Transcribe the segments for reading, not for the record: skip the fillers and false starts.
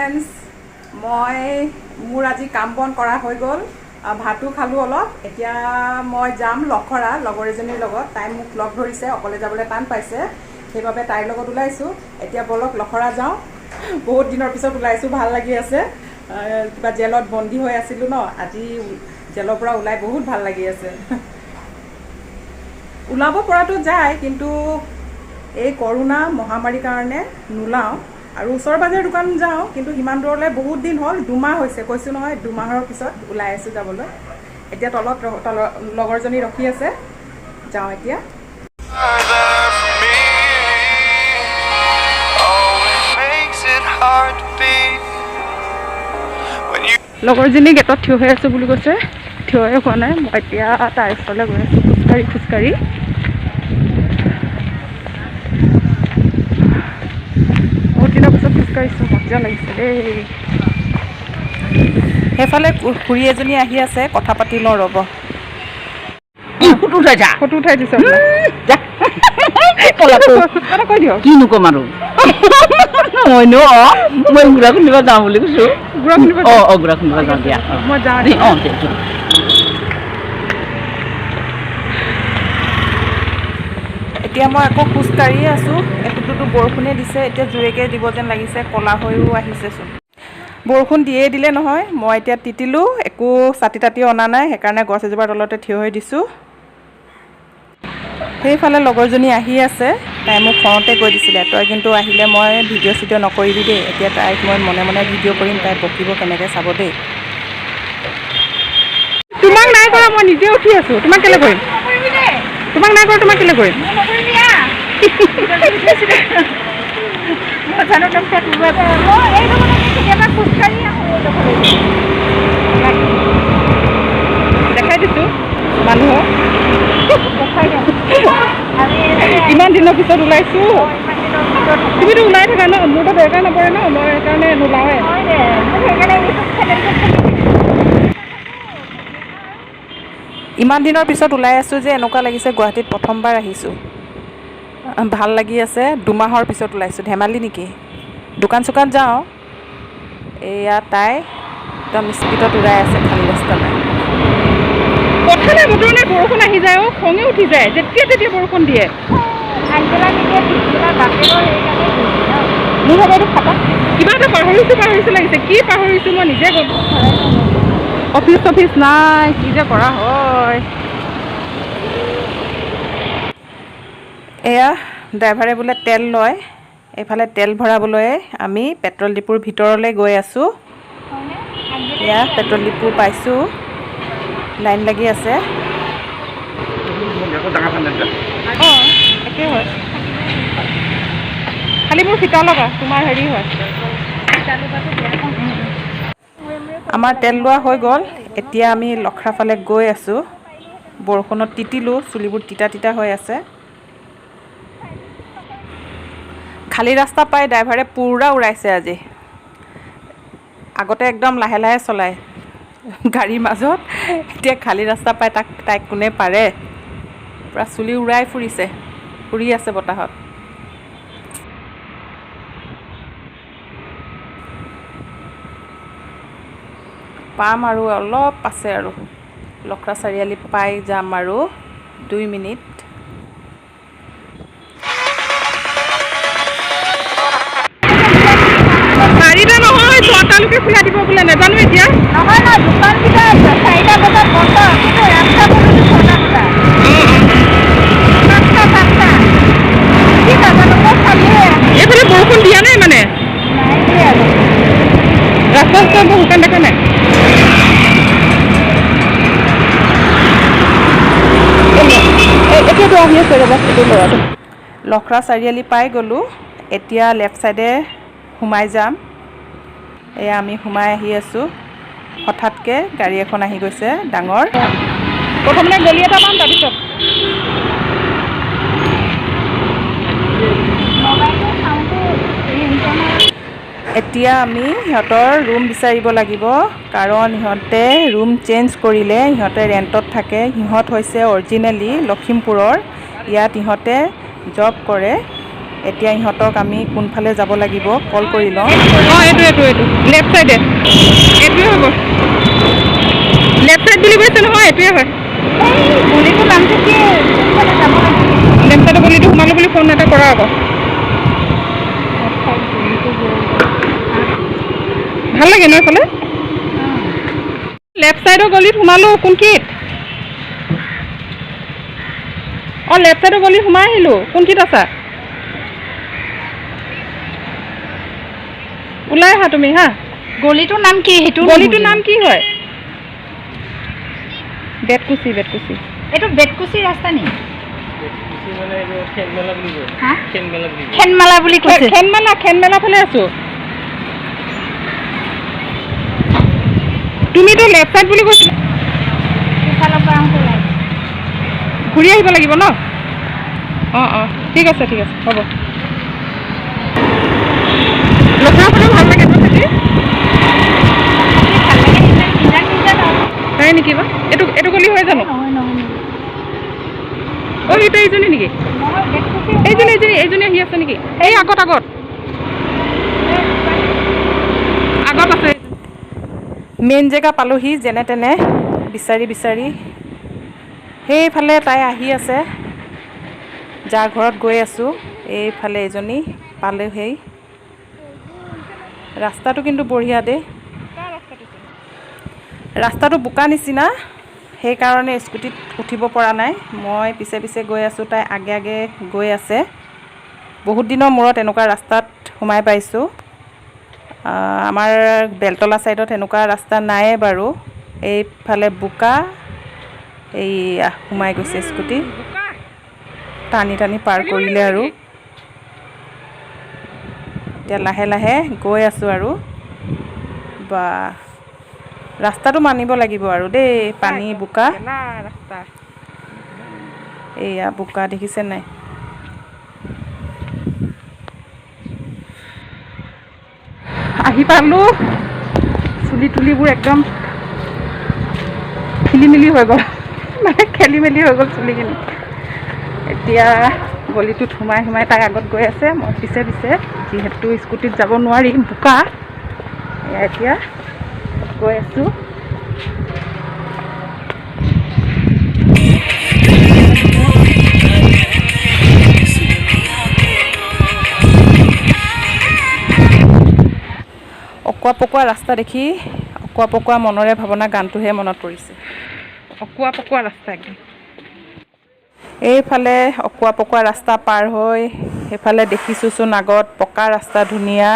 Friends, মোৰ আজি কাম বন কৰা হৈ গ'ল, ভাতো খালোঁ অলপ। এতিয়া মই যাম লখৰা লগৰ এজনীৰ লগত। তাই মোক লগ ধৰিছে, অকলে যাবলৈ টান পাইছে, সেইবাবে তাইৰ লগত ওলাইছোঁ। এতিয়া বলক লখৰা যাওঁ। বহুত দিনৰ পিছত ওলাইছোঁ, ভাল লাগি আছে। কিবা জেলত বন্দী হৈ আছিলোঁ ন, আজি জেলৰ পৰা ওলাই বহুত ভাল লাগি আছে। ওলাব পৰাটো যায়, কিন্তু এই কৰোণা মহামাৰীৰ কাৰণে নোলাওঁ। আৰু ওচৰ পাজৰ দোকান যাওঁ, কিন্তু সিমান দূৰলৈ বহুত দিন হ'ল, 2 মাহ হৈছে। কৈছোঁ নহয়, 2 মাহৰ পিছত ওলাই আছোঁ যাবলৈ। এতিয়া তলত লগৰজনী ৰখি আছে, যাওঁ এতিয়া। লগৰজনী গেটত থিয় হৈ আছোঁ বুলি কৈছে, থিয় হৈ হোৱা নাই। মই এতিয়া তাইৰ ওচৰলৈ গৈ আছোঁ খোজকাঢ়ি। বহুত দিনৰ পিছত খোজকাঢ়িছোঁ, মজা লাগিছে দেই। সেইফালে খুৰী এজনী আহি আছে, কথা পাতি লওঁ ৰ'ব। ফটো উঠাই দিছোঁ কৈ দিয়ক। কিনো ক'ম আৰু মইনো মই গুড়া খুন্দিব যাওঁ বুলি কৈছোঁ। গুড়া খুন্দিব গুড়া খুন্দিব যাওঁ দিয়া। মই যাওঁ। এতিয়া মই আকৌ খোজকাঢ়িয়ে আছোঁ। এটোপটোতো বৰষুণে দিছে, এতিয়া জোৰেকৈ দিব যেন লাগিছে, ক'লা হৈও আহিছেচোন। বৰষুণ দিলে নহয়। মই এতিয়া তিতিলোঁ, একো ছাতি তাতি অনা নাই, সেইকাৰণে গছ এজোপাৰ তলতে থিয় হৈ দিছোঁ। সেইফালে লগৰজনী আহি আছে, তাই মোক খঙতে কৈ দিছিলে, তই কিন্তু আহিলে মই ভিডিঅ' চিডিঅ' নকৰিবি দেই। এতিয়া তাইক মই মনে মনে ভিডিঅ' কৰিম, তাই বকিব কেনেকৈ চাব দেই। তোমাক নাই কৰা, মই নিজে উঠি আছোঁ। তোমাক কেলৈ কৰিম? তোমাক নাই কৰা, তোমাক কেলৈ কৰিম? দেখাই দিছোঁ মানুহক। ইমান দিনৰ পিছত ওলাইছোঁ। তুমিতো ওলাই থাকা ন, মোৰতো দৰকাৰ নপৰে ন, মই সেইকাৰণে নোলাওঁৱে। ইমান দিনৰ পিছত ওলাই আছোঁ যে এনেকুৱা লাগিছে গুৱাহাটীত প্ৰথমবাৰ আহিছোঁ। ভাল লাগি আছে। 2 মাহৰ পিছত ওলাইছোঁ, ধেমালি নেকি। দোকান চোকান যাওঁ। এয়া তাই একদম স্পীডত উৰাই আছে খালী ৰাস্তালৈ। কথা নাই বতৰা নাই, বৰষুণ আহি যায়। খঙে উঠি যায় যেতিয়া তেতিয়া বৰষুণ দিয়ে। মোৰ ভাগৰটো খাটা, কিবা এটা পাহৰিছোঁ লাগিছে। কি পাহৰিছোঁ মই নিজে গম। অফিচ নাই, কি যে কৰা হয়। এয়া ড্ৰাইভাৰে বোলে তেল লয়। এইফালে তেল ভৰাবলৈ আমি পেট্ৰল ডিপুৰ ভিতৰলৈ গৈ আছোঁ। এয়া পেট্ৰল ডিপু পাইছোঁ, লাইন লাগি আছে। একেই হয়, খালি মোৰ ফিটা লগা, তোমাৰ হেৰি হয়। আমাৰ তেল লোৱা হৈ গ'ল। এতিয়া আমি লখৰা ফালে গৈ আছোঁ। বৰষুণত তিতিলোঁ, চুলিবোৰ তিতা হৈ আছে। খালী ৰাস্তা পাই ড্ৰাইভাৰে পূৰা উৰাইছে আজি। আগতে একদম লাহে লাহে চলায় গাড়ীৰ মাজত, এতিয়া খালী ৰাস্তা পাই তাইক কোনে পাৰে। পূৰা চুলি উৰাই ফুৰি আছে বতাহত। পাম আৰু অলপ আছে, আৰু লখৰা চাৰিআলি পাই যাম আৰু 2 মিনিট। চাৰিটা নহয়, 6টালৈকে খোলা দিব বোলে, নাজানো এতিয়া। নহয়, দোকানকেইটা 4টা বজাত বন্ধ, কিন্তু ৰাস্তা পদূলি 6টা বজাত। 5টা 7টা কি নাজানো, মই চালোৱে। এইফালে বৰষুণ দিয়া নাই মানে, ৰাস্তা বৰ শুকান দেখা নাই। এতিয়াতো আহি আছে ৰ'বা, ল'ৰাটো। লখৰা চাৰিআলি পাই গ'লোঁ। এতিয়া লেফ্ট ছাইডে সোমাই যাম। এয়া আমি সোমাই আহি আছোঁ। হঠাৎকৈ গাড়ী এখন আহি গৈছে ডাঙৰ। প্ৰথমতে গলি এটা পাম, তাৰপিছত এতিয়া আমি সিহঁতৰ ৰুম বিচাৰিব লাগিব, কাৰণ সিহঁতে ৰুম চেঞ্জ কৰিলে। সিহঁতে ৰেণ্টত থাকে। সিহঁত হৈছে অৰিজিনেলি লখিমপুৰৰ, ইয়াত ইহঁতে জব কৰে। এতিয়া ইহঁতক আমি কোনফালে যাব লাগিব কল কৰি লওঁ। অঁ এইটো লেফ্ট চাইডে এইটোৱে হ'ব। লেফ্ট চাইড বুলি কৈছে নহয়, এইটোৱে হয়। গলিটোৰ নামটো কি? যাব লাগিব। লেফ্ট চাইডৰ গলিটো সোমালো বুলি ফোন এটা কৰা আকৌ। ভাল লাগে ন এইফালে? লেফ্ট চাইডৰ গলিত সোমালো। কোনখিনিত? অঁ লেফ্ট চাইডৰ গলিত সোমাই আহিলোঁ। কোনখিনিত আছা? ওলাই আহা তুমি হা। গলিটোৰ নাম কি? সেইটো গলিটোৰ নাম কি হয়? বেতকুচি। এইটো বেতকুচি ৰাস্তা নি? হা? খেনমালা বুলি কৈছে। খেনমেলা ফালে আছো। তুমিতো লেফ্ট চাইড বুলি কৈছিলা। সিফালৰ পৰা আহোঁতে লাগে। ঘূৰি আহিব লাগিব ন? অঁ ঠিক আছে হ'ব। লখৰা ফালেও ভাল লাগে ন খেতি? হয় নেকি বা? এইটো গলি হয় জানো? অঁ এইটো এইজনী নেকি? এইজনী আহি আছে নেকি? এই আগত আছে। মেইন জেগা পালোহি যেনে তেনে বিচাৰি। সেইফালে তাই আহি আছে, যাৰ ঘৰত গৈ আছোঁ। এইফালে এজনী পালেহি। ৰাস্তাটো কিন্তু বঢ়িয়া দেই। ৰাস্তাটো বোকা নিচিনা, সেইকাৰণে স্কুটিত উঠিব পৰা নাই। মই পিছে গৈ আছোঁ, তাই আগে গৈ আছে। বহুত দিনৰ মূৰত এনেকুৱা ৰাস্তাত সোমাই পাইছোঁ। আমাৰ বেলতলা ছাইডত এনেকুৱা ৰাস্তা নাইয়ে বাৰু। এইফালে বোকা। এইয়া সোমাই গৈছে স্কুটি। টানি পাৰ কৰিলে আৰু। এতিয়া লাহে গৈ আছোঁ আৰু। বা ৰাস্তাটো মানিব লাগিব আৰু দেই। পানী বোকা। এইয়া বোকা দেখিছে নাই? আহি পালোঁ। চুলিবোৰ একদম খেলি-মেলি হৈ গ'ল চুলিখিনি। এতিয়া গলিটোত সোমাই তাই আগত গৈ আছে, মই পিছে যিহেতু স্কুটিত যাব নোৱাৰিম, বোকা। এতিয়া গৈ আছোঁ। অকোৱা ৰাস্তা দেখি অকোৱা মনৰে ভাৱনা গানটোহে মনত পৰিছে। অকোৱা ৰাস্তা একদম। এইফালে অকোৱা ৰাস্তা পাৰ হৈ সেইফালে দেখিছোঁচোন আগত পকা ৰাস্তা ধুনীয়া।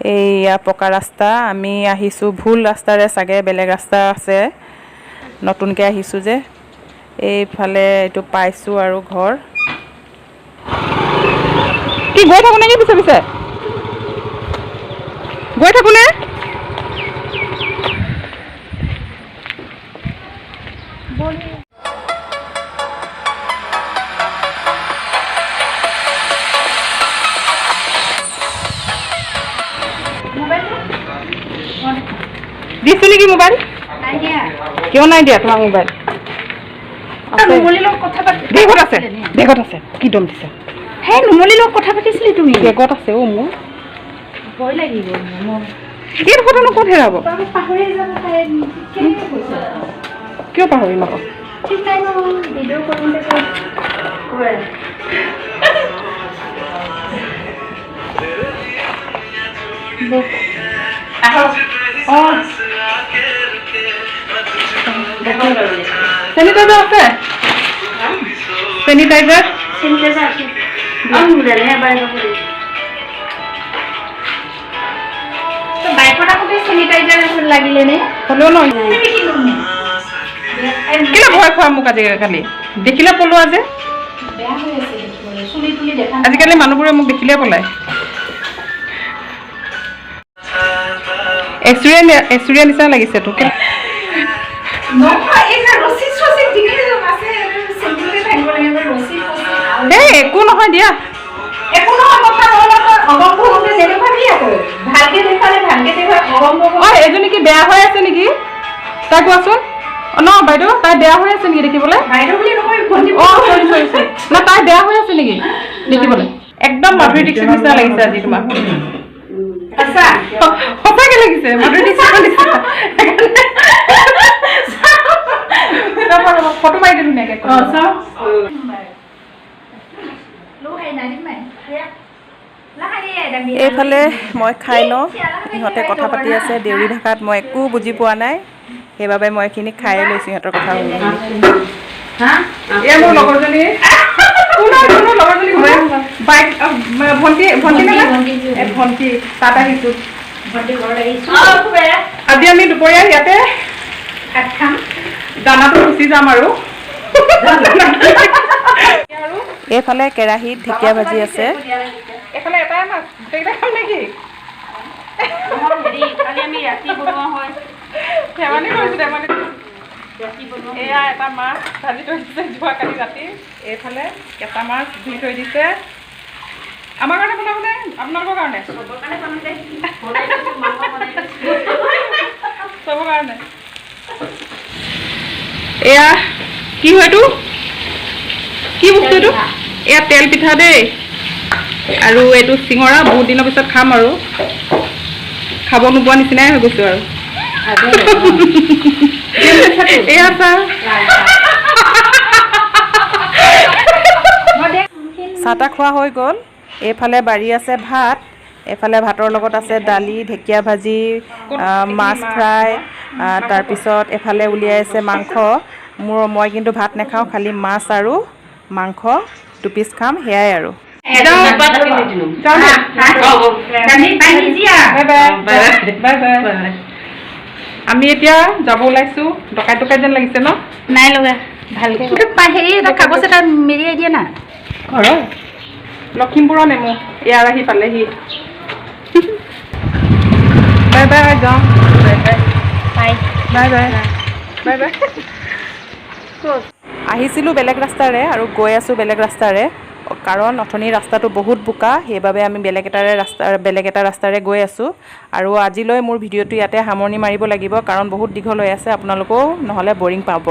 এইয়া পকা ৰাস্তা। আমি আহিছোঁ ভুল ৰাস্তাৰে চাগে, বেলেগ ৰাস্তা আছে। নতুনকৈ আহিছোঁ যে। এইফালে এইটো পাইছোঁ আৰু ঘৰ। কি গৈ থাকোঁ নেকি পিছে? গৈ থাকোঁনে? দিছোঁ নেকি মোবাইল? কিয় নাই দিয়া তোমাৰ মোবাইল? বেগত আছে। কি দম দিছে? সেই নুমলীৰ লগত কথা পাতিছিলি তুমি? বেগত আছে অ' মোৰ। ভয় লাগিব। এই ফটোনো ক'ত হেৰাব? পাহৰি যাব পাৰে। কিয় পাহৰিম আকৌ? ঠিক নাই নহয়, ভিডিঅ' কৰোঁতে চেনিটাইজাৰ আছে? চেনিটাইজাৰ আছে। বাইকত আহোঁতে চেনিটাইজাৰ লাগিলে নে? হ'লেও ন কেলে ভয় খোৱা মোক আজিকালি? দেখিলে পলোৱা যে। আজিকালি মানুহবোৰে মোক দেখিলে পলায়। এক্সুৰিয়া নিচিনা লাগিছে তোক। একো নহয় দিয়া। এজনী কি বেয়া হৈ আছে নেকি? তাই কোৱাচোন। ন বাইদেউ, তাই বেয়া হৈ আছে নেকি দেখিবলৈ? বাইদেউ বুলি নহয়, না তাই বেয়া হৈ আছে নেকি দেখিবলৈ? একদম মাধুৰী দীক্ষিত নিচিনা লাগিছে আজি তোমাক সঁচাকে লাগিছে মাধুৰী দীক্ষিত নিচিনা ফটো মাৰি দিলো ধুনীয়াকে এইফালে মই খাই লওঁ ইহঁতে কথা পাতি আছে দেউৰী ভাষাত মই একো বুজি পোৱা নাই সেইবাবে মই এইখিনি খাই লৈছোঁ সিহঁতৰ কথা এয়া মোৰ লগৰজনী ভণ্টি তাত আহিছোঁ আজি আমি দুপৰীয়া ইয়াতে দানাটো গুচি যাম আৰু এইফালে কেৰাহীত ঢেকীয়া ভাজি আছে এইফালে এটাই মাছ গোটেইকেইটা খাম নেকি ধেমালি কৰিছোঁ ধেমালি এয়া এটা মাছ ভাজি থৈ দিছে যোৱাকালি ৰাতি এইফালে কেঁচা মাছ ধুই থৈ দিছে আমাৰ কাৰণে বনাবনে আপোনালোকৰ কাৰণে চবৰ কাৰণে এয়া কি হয় এইটো কি বস্তু এইটো এয়া তেল পিঠা দেই আৰু এইটো চিঙৰা বহুত দিনৰ পিছত খাম আৰু খাব নোপোৱা নিচিনাই হৈ গৈছোঁ আৰু এয়া চাহ তাহ খোৱা হৈ গ'ল এইফালে বাৰী আছে ভাত এইফালে ভাতৰ লগত আছে দালি ঢেকীয়া ভাজি মাছ ফ্ৰাই তাৰপিছত এফালে উলিয়াইছে মাংস মই কিন্তু ভাত নাখাওঁ খালি মাছ আৰু মাংস 2 পিচ খাম সেয়াই আৰু আমি এতিয়া যাব ওলাইছোঁ ডকাইত যেন লাগিছে ন নাই লগা ভালকে হেৰি এটা কাগজ এটা মেৰিয়াই দিয়ে না ঘৰৰ লখিমপুৰৰ নেমু ইয়াৰ আহি পালেহি বাই বাই যাওঁ bye bye bye bye bye bye আহিছিলোঁ বেলেগ ৰাস্তাৰে আৰু গৈ আছোঁ বেলেগ ৰাস্তাৰে কাৰণ অথনিৰ ৰাস্তাটো বহুত বোকা সেইবাবে আমি বেলেগ এটা ৰাস্তাৰে গৈ আছোঁ আৰু আজিলৈ মোৰ ভিডিঅ'টো ইয়াতে সামৰণি মাৰিব লাগিব কাৰণ বহুত দীঘল হৈ আছে আপোনালোকেও নহ'লে বৰিং পাব